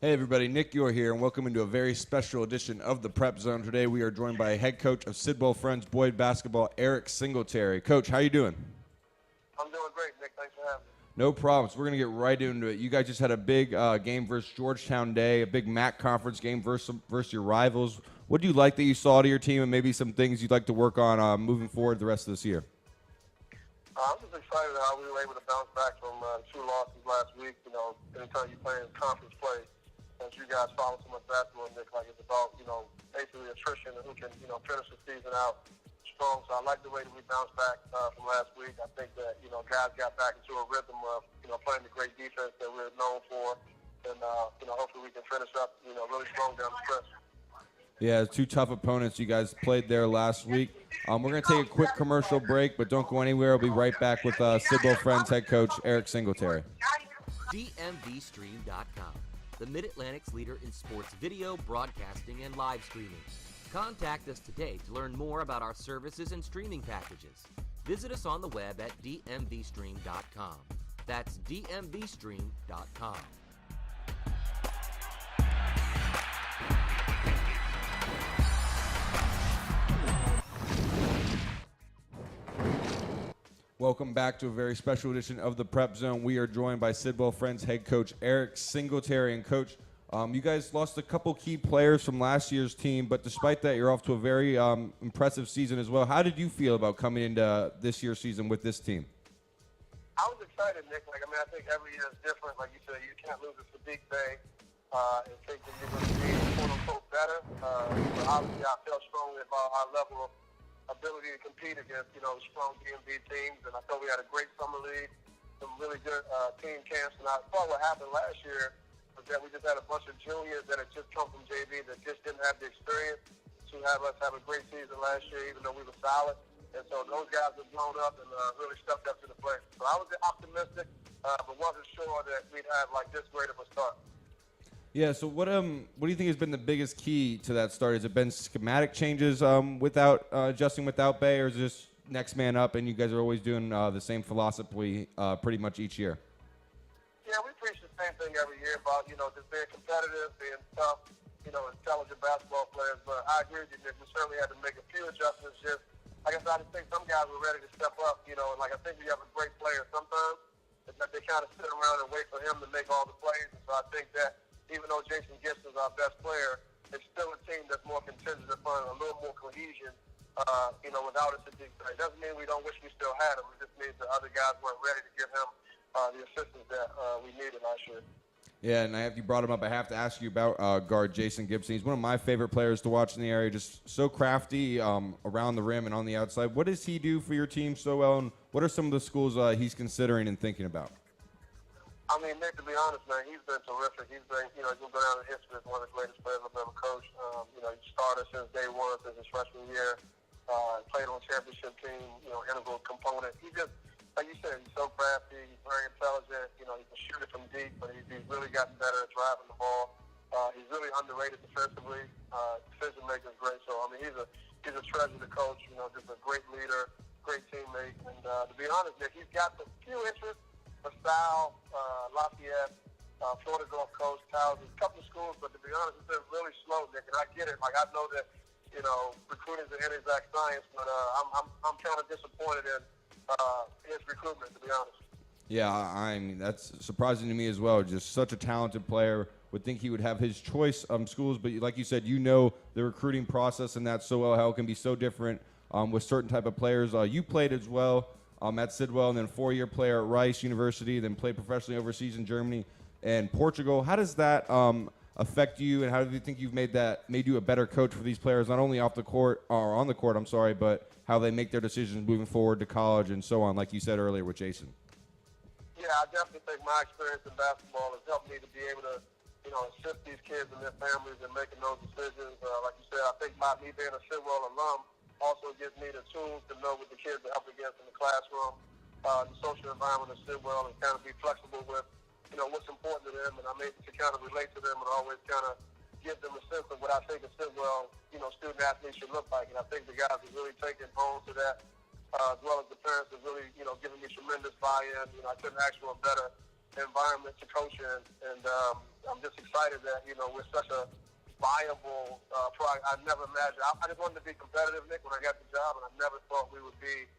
Hey everybody, Nick Yor here, and welcome into a very special edition of the Prep Zone. Today we are joined by head coach of Sidwell Friends Boyd Basketball, Eric Singletary. Coach, how you doing? I'm doing great, Nick. Thanks for having me. No problem. So we're going to get right into it. You guys just had a big game versus Georgetown Day, a big MAC conference game versus your rivals. What do you like that you saw to your team, and maybe some things you'd like to work on moving forward the rest of this year? I'm just excited how we were able to bounce back from two losses last week. You know, anytime you play in conference play, as you guys follow so much basketball, Nick, like it's about, basically attrition and who can, finish the season out strong. So I like the way that we bounced back from last week. I think that, guys got back into a rhythm of, playing the great defense that we're known for. And, hopefully we can finish up, really strong down the stretch. Yeah, two tough opponents you guys played there last week. We're going to take a quick commercial break, but don't go anywhere. We'll be right back with Sidwell Friends head coach Eric Singletary. DMVstream.com, the Mid-Atlantic's leader in sports video, broadcasting, and live streaming. Contact us today to learn more about our services and streaming packages. Visit us on the web at DMVstream.com. That's DMVstream.com. Welcome back to a very special edition of the Prep Zone. We are joined by Sidwell Friends head coach Eric Singletary. And coach, you guys lost a couple key players from last year's team, but despite that, you're off to a very impressive season as well. How did you feel about coming into this year's season with this team? I was excited, Nick. I think every year is different. Like you said, you can't lose a fatigue day and think that you're going to be, quote-unquote, better. But obviously, I felt strongly about our level of ability to compete against, strong DMV teams. And I thought we had a great summer league, some really good team camps. And I thought what happened last year was that we just had a bunch of juniors that had just come from JV that just didn't have the experience to have us have a great season last year, even though we were solid. And so those guys have blown up and really stepped up to the plate. So I was optimistic, but wasn't sure that we'd have like this great of a start. Yeah, so what do you think has been the biggest key to that start? Has it been schematic changes without adjusting without Bay, or is it just next man up and you guys are always doing the same philosophy pretty much each year? Yeah, we preach the same thing every year about, just being competitive, being tough, intelligent basketball players. But I agree with you, Nick. We certainly had to make a few adjustments. Just, like I said, I just think some guys were ready to step up, and like I think we have a great player sometimes. It's that they kind of sit around and wait for him to make all the plays. And so I think that even though Jason Gibson is our best player, it's still a team that's more contingent upon a little more cohesion, without a fatigue. It doesn't mean we don't wish we still had him. It just means that other guys weren't ready to give him the assistance that we needed last year. Yeah, and if you brought him up, I have to ask you about guard Jason Gibson. He's one of my favorite players to watch in the area, just so crafty around the rim and on the outside. What does he do for your team so well, and what are some of the schools he's considering and thinking about? I mean, Nick, to be honest, man, he's been terrific. He's been, he's been down in history as one of the greatest players I've ever coached. He started since day one, since his freshman year. Played on the championship team, integral component. He just, like you said, he's so crafty. He's very intelligent. He can shoot it from deep, but he's really gotten better at driving the ball. He's really underrated defensively. Decision making is great. So, I mean, he's a treasure to coach. Just a great leader, great teammate. And to be honest, Nick, he's got a few interests. LaSalle, Lafayette, Florida Gulf Coast, Towson, a couple of schools, but to be honest, it's been really slow, Nick, and I get it. Like, I know that, recruiting is an inexact science, but I'm kind of disappointed in his recruitment, to be honest. Yeah, I mean, that's surprising to me as well. Just such a talented player. Would think he would have his choice schools, but like you said, the recruiting process and that so well, how it can be so different with certain type of players. You played as well. At Sidwell, and then 4-year player at Rice University, then played professionally overseas in Germany and Portugal. How does that affect you, and how do you think you've made you a better coach for these players, not only off the court or on the court, but how they make their decisions moving forward to college and so on, like you said earlier with Jason? Yeah, I definitely think my experience in basketball has helped me to be able to, assist these kids and their families in making those decisions. Like you said, I think by me being a Sidwell alum also gives me the tools to know what the kids are up against in the classroom, the social environment of Sidwell, and kind of be flexible with, what's important to them. And I'm able to kind of relate to them and always kind of give them a sense of what I think a Sidwell, student athlete should look like. And I think the guys have really taken hold to that, as well as the parents have really, given me tremendous buy-in. I couldn't ask for a better environment to coach in. And I'm just excited that, we're such a viable product. I never imagined. I just wanted to be competitive, Nick, when I got the job, and I never thought we would be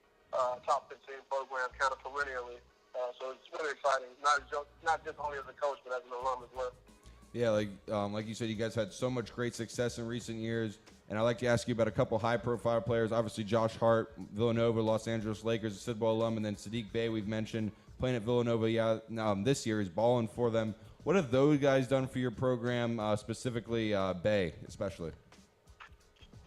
top 15 program kind of perennially. So it's really exciting, not just only as a coach, but as an alum as well. Yeah, like you said, you guys had so much great success in recent years, and I'd like to ask you about a couple high-profile players. Obviously, Josh Hart, Villanova, Los Angeles Lakers, a Sidwell alum, and then Sadiq Bey, we've mentioned, playing at Villanova this year. He's balling for them. What have those guys done for your program, specifically Bey, especially?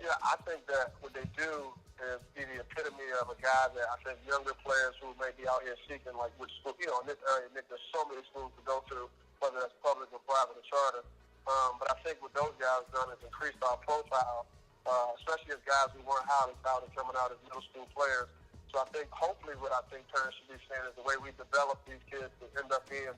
Yeah, I think that what they do is be the epitome of a guy that I think younger players who may be out here seeking, like which school, in this area, Nick, there's so many schools to go to, whether that's public or private or charter. But I think what those guys done is increased our profile, especially as guys who weren't highly touted coming out as middle school players. So I think hopefully what I think parents should be saying is the way we develop these kids to end up being,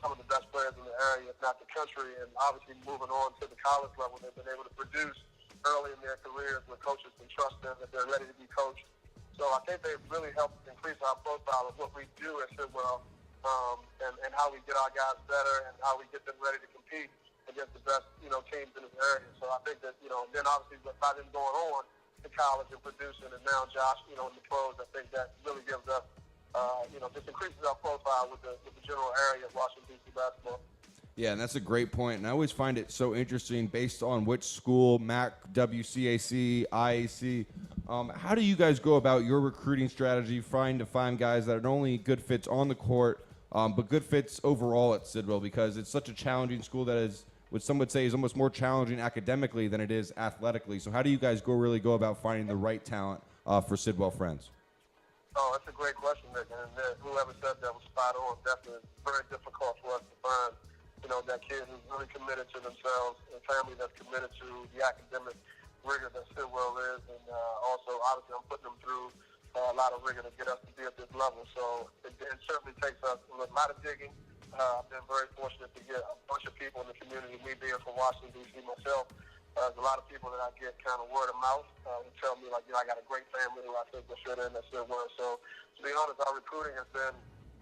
some of the best players in the area, if not the country, and obviously moving on to the college level, they've been able to produce early in their careers where coaches can trust them that they're ready to be coached. So I think they've really helped increase our profile of what we do at Sidwell, and how we get our guys better and how we get them ready to compete against the best, teams in this area. So I think that, then obviously by them going on to college and producing, and now Josh, in the pros, I think that really gives us, just increases our profile with the general area of Washington, D.C. basketball. Yeah, and that's a great point. And I always find it so interesting based on which school, MAC, WCAC, IAC. How do you guys go about your recruiting strategy, trying to find guys that are not only good fits on the court, but good fits overall at Sidwell? Because it's such a challenging school that is, what some would say is almost more challenging academically than it is athletically. So how do you guys really go about finding the right talent for Sidwell Friends? Oh, that's a great question, Nick. And whoever said that was spot on. Definitely very difficult for us to find, that kid who's really committed to themselves, and family that's committed to the academic rigor that Sidwell is. And also, obviously, I'm putting them through a lot of rigor to get us to be at this level. So it certainly takes us a lot of digging. I've been very fortunate to get a bunch of people in the community, me being from Washington, D.C. myself. There's a lot of people that I get kind of word of mouth who tell me, like, I got a great family who I think will fit in at Sidwell. So to be honest, our recruiting has been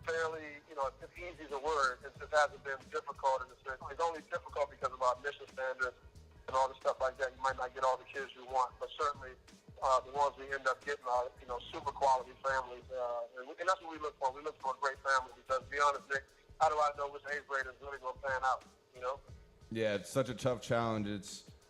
fairly, it's easy as a word. It just hasn't been difficult in the sense. It's only difficult because of our mission standards and all the stuff like that. You might not get all the kids you want, but certainly the ones we end up getting are, super quality families. And that's what we look for. We look for a great family because, to be honest, Nick, how do I know which eighth grade is really going to pan out, Yeah, it's such a tough challenge.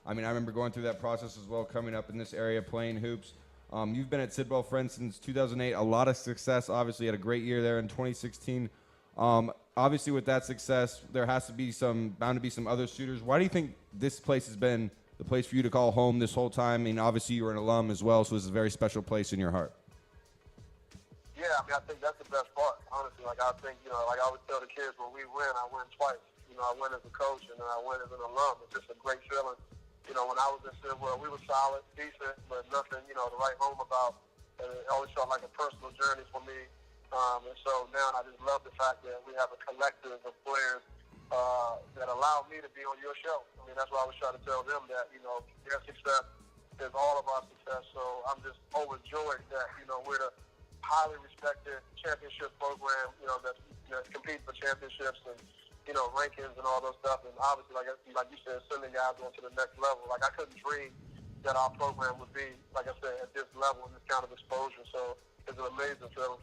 I remember going through that process as well, coming up in this area, playing hoops. You've been at Sidwell Friends since 2008. A lot of success. Obviously, had a great year there in 2016. Obviously, with that success, there has to be bound to be some other suitors. Why do you think this place has been the place for you to call home this whole time? Obviously, you were an alum as well, so this is a very special place in your heart. Yeah, I think that's the best part, honestly. I think, like I always tell the kids, when we win, I win twice. I win as a coach, and then I win as an alum. It's just a great feeling. When I was in Sidwell, we were solid, decent, but nothing, to write home about. It always felt like a personal journey for me. And so now I just love the fact that we have a collective of players that allow me to be on your show. That's why I always try to tell them that, their success is all of our success. So I'm just overjoyed that, we're the highly respected championship program, that competes for championships and, rankings and all those stuff. And obviously, like you said, sending guys on to the next level. I couldn't dream that our program would be, like I said, at this level and this kind of exposure. So it's an amazing feeling.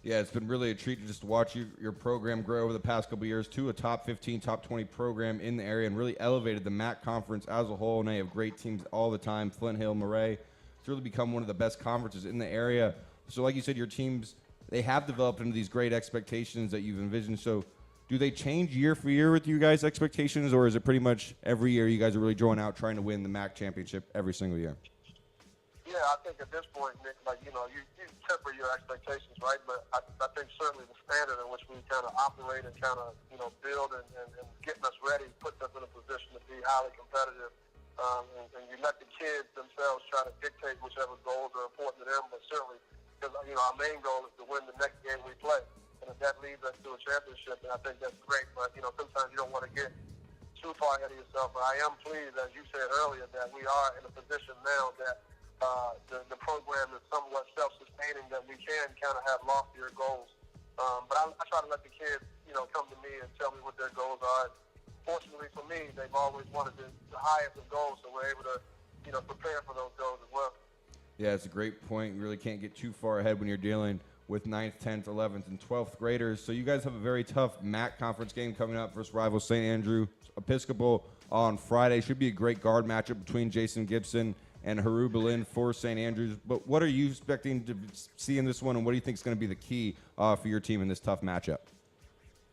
Yeah, it's been really a treat to just watch your program grow over the past couple of years to a top 15, top 20 program in the area, and really elevated the MAC conference as a whole. And they have great teams all the time, Flint Hill, Murray. It's really become one of the best conferences in the area. So like you said, your teams, they have developed into these great expectations that you've envisioned. So do they change year for year with you guys' expectations, or is it pretty much every year you guys are really drawing out trying to win the MAC championship every single year? Yeah, I think at this point, Nick, you temper your expectations, right? But I think certainly the standard in which we kind of operate and kind of, build and getting us ready puts us in a position to be highly competitive. And you let the kids themselves try to dictate whichever goals are important to them, but certainly, because, our main goal is to win the next game we play. And if that leads us to a championship, then I think that's great. But, sometimes you don't want to get too far ahead of yourself. But I am pleased, as you said earlier, that we are in a position now that the program is somewhat self-sustaining, that we can kind of have loftier goals. But I try to let the kids, come to and tell me what their goals are. And fortunately for me, they've always wanted the highest of goals, so we're able to, prepare for those goals as well. Yeah, it's a great point. You really can't get too far ahead when you're dealing with 9th, 10th, 11th, and 12th graders. So you guys have a very tough MAC conference game coming up versus rival St. Andrew Episcopal on Friday. Should be a great guard matchup between Jason Gibson and Haru Berlin for St. Andrews. But what are you expecting to see in this one, and what do you think is going to be the key for your team in this tough matchup?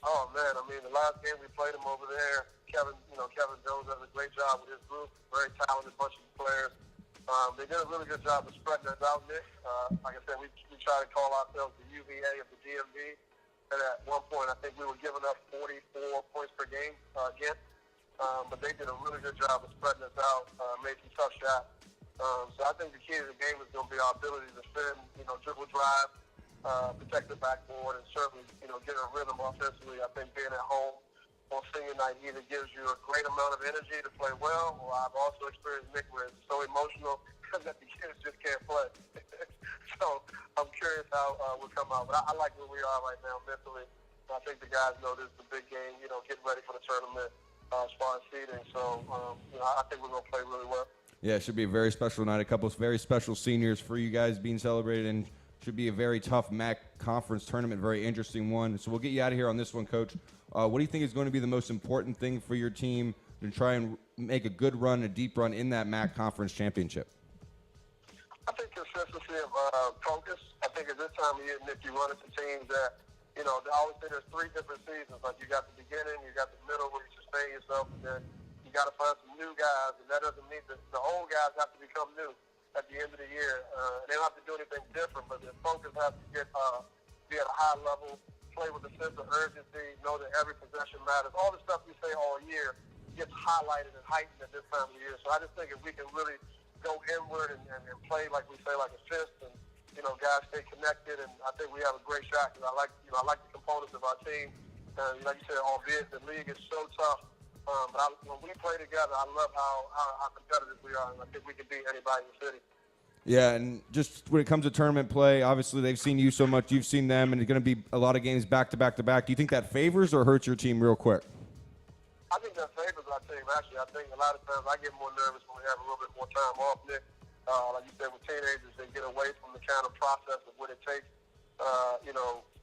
Oh, man, the last game we played them over there, Kevin Jones does a great job with his group, very talented bunch of players. They did a really good job of spreading us out, Nick. Like I said, we try to call ourselves the UVA of the DMV. And at one point, I think we were giving up 44 points per game against. But they did a really good job of spreading us out, made some tough shots. So I think the key to the game is going to be our ability to defend, dribble drive, protect the backboard, and certainly, get a rhythm offensively. I think being at home on senior night either gives you a great amount of energy to play well, or I've also experienced, Nick, where it's so emotional that the kids just can't play. So I'm curious how we'll come out. But I like where we are right now mentally. I think the guys know this is a big game, getting ready for the tournament as far as seeding. So, I think we're going to play really well. Yeah, it should be a very special night. A couple of very special seniors for you guys being celebrated, and should be a very tough MAC conference tournament, very interesting one. So we'll get you out of here on this one, Coach. What do you think is going to be the most important thing for your team to try and make a good run, a deep run in that MAC conference championship? I think consistency of focus. I think at this time of year, Nick, you run into teams that, they always say there's 3 different seasons. Like you got the beginning, you got the middle where you sustain yourself, and then you got to find some new guys, and that doesn't mean that the old guys have to become new at the end of the year. They don't have to do anything different, but their focus has to be at a high level, play with a sense of urgency, know that every possession matters. All the stuff we say all year gets highlighted and heightened at this time of the year. So I just think if we can really go inward and play, like we say, like a fist, and, guys stay connected, and I think we have a great shot. Because I like the components of our team. Like you said, albeit the league is so tough, but when we play together, I love how competitive we are, and I think we can beat anybody in the city. Yeah, and just when it comes to tournament play, obviously they've seen you so much, you've seen them, and it's going to be a lot of games back to back to back. Do you think that favors or hurts your team real quick? I think that favors our team, actually. I think a lot of times I get more nervous when we have a little bit more time off, Nick. Like you said, with teenagers, they get away from the kind of process of what it takes,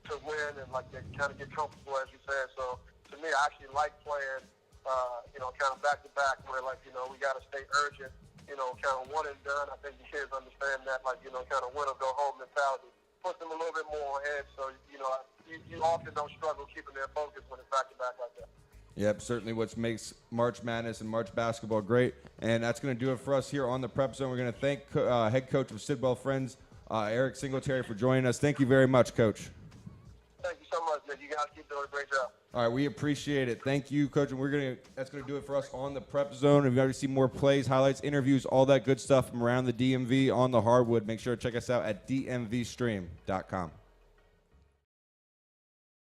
to win, and like they kind of get comfortable, as you said. So to me, I actually like playing, kind of back to back, where we got to stay urgent, kind of one and done. I think the kids understand that, kind of win or go home mentality. Puts them a little bit more on edge. So you often don't struggle keeping their focus when it's back to back like that. Yep, certainly what makes March Madness and March basketball great. And that's going to do it for us here on the Prep Zone. We're going to thank head coach of Sidwell Friends, Eric Singletary, for joining us. Thank you very much, Coach. Thank you so much, Nick. You guys keep doing a great job. All right, we appreciate it. Thank you, Coach. And that's going to do it for us on the Prep Zone. If you want to see more plays, highlights, interviews, all that good stuff from around the DMV on the hardwood, make sure to check us out at dmvstream.com.